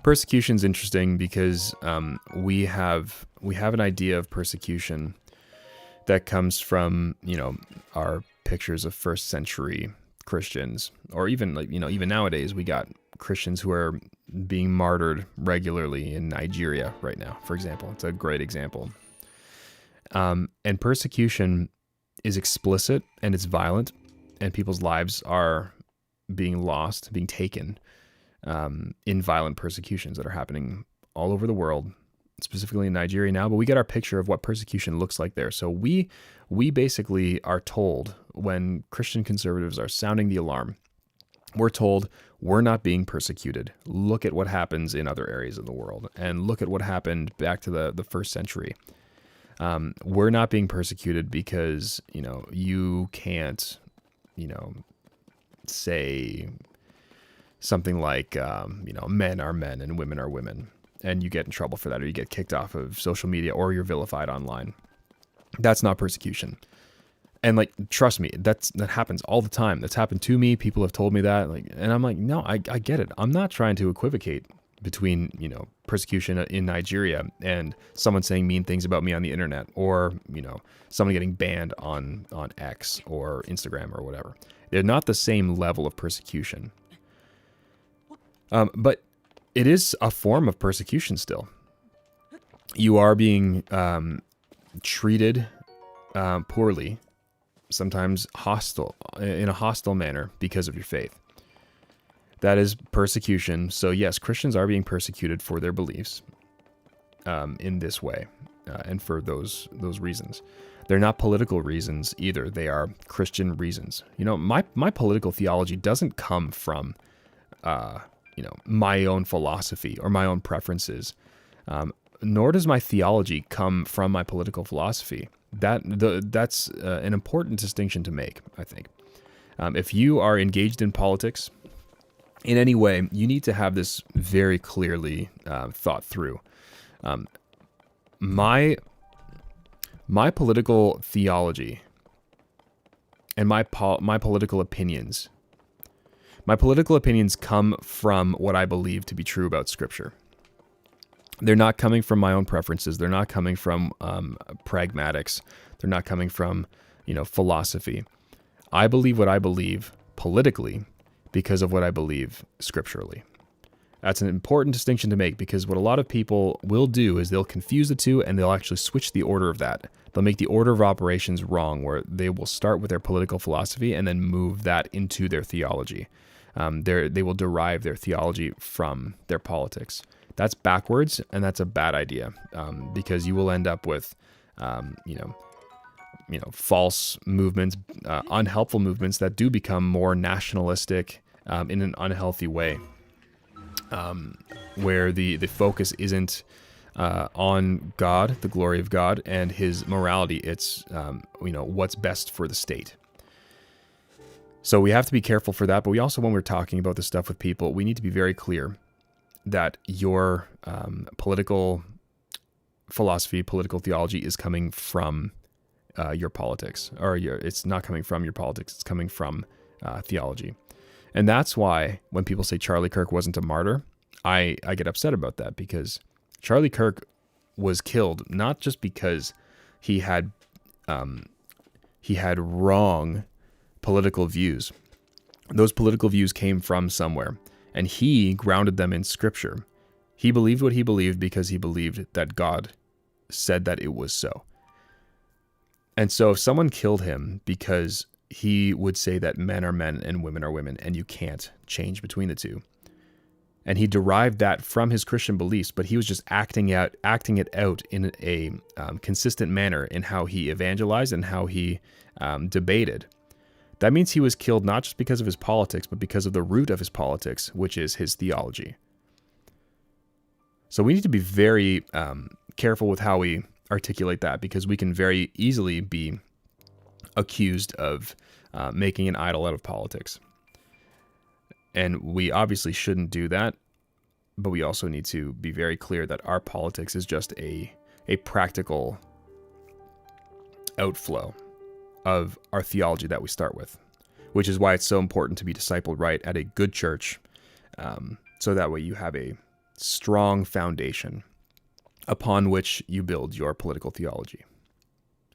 Persecution's interesting because we have an idea of persecution that comes from, our pictures of first century Christians, or even even nowadays we got Christians who are being martyred regularly in Nigeria right now, for example. It's a great example. And persecution is explicit and it's violent, and people's lives are being lost, being taken in violent persecutions that are happening all over the world, specifically in Nigeria now. But we get our picture of what persecution looks like there. So we basically are told, when Christian conservatives are sounding the alarm, we're told we're not being persecuted. Look at what happens in other areas of the world, and look at what happened back to the first century. We're not being persecuted because, you can't, say something like, men are men and women are women, and you get in trouble for that, or you get kicked off of social media, or you're vilified online. That's not persecution. And trust me, that happens all the time. That's happened to me. People have told me that, and I'm like, no, I get it. I'm not trying to equivocate between, persecution in Nigeria and someone saying mean things about me on the internet, or, someone getting banned on X or Instagram or whatever. They're not the same level of persecution. But it is a form of persecution still. You are being treated poorly, sometimes in a hostile manner because of your faith. That is persecution. So yes, Christians are being persecuted for their beliefs in this way, and for those reasons. They're not political reasons either. They are Christian reasons. My political theology doesn't come from my own philosophy or my own preferences, nor does my theology come from my political philosophy. That's an important distinction to make, I think. If you are engaged in politics in any way, you need to have this very clearly thought through. My political theology and my political opinions. My political opinions come from what I believe to be true about Scripture. They're not coming from my own preferences. They're not coming from pragmatics. They're not coming from, philosophy. I believe what I believe politically because of what I believe scripturally. That's an important distinction to make, because what a lot of people will do is they'll confuse the two, and they'll actually switch the order of that. They'll make the order of operations wrong, where they will start with their political philosophy and then move that into their theology. They will derive their theology from their politics. That's backwards, and that's a bad idea, because you will end up with, false movements, unhelpful movements that do become more nationalistic in an unhealthy way, where the focus isn't on God, the glory of God, and His morality. It's what's best for the state. So we have to be careful for that. But we also, when we're talking about this stuff with people, we need to be very clear that your political philosophy, political theology is coming from your politics, or it's not coming from your politics. It's coming from theology. And that's why when people say Charlie Kirk wasn't a martyr, I get upset about that, because Charlie Kirk was killed not just because he had wrong political views. Those political views came from somewhere, and he grounded them in Scripture. He believed what he believed because he believed that God said that it was so. And so if someone killed him because he would say that men are men and women are women, and you can't change between the two, and he derived that from his Christian beliefs, but he was just acting it out in a consistent manner in how he evangelized and how he debated, that means he was killed not just because of his politics, but because of the root of his politics, which is his theology. So we need to be very careful with how we articulate that, because we can very easily be accused of making an idol out of politics. And we obviously shouldn't do that, but we also need to be very clear that our politics is just a practical outflow of our theology that we start with, which is why it's so important to be discipled right at a good church, so that way you have a strong foundation upon which you build your political theology.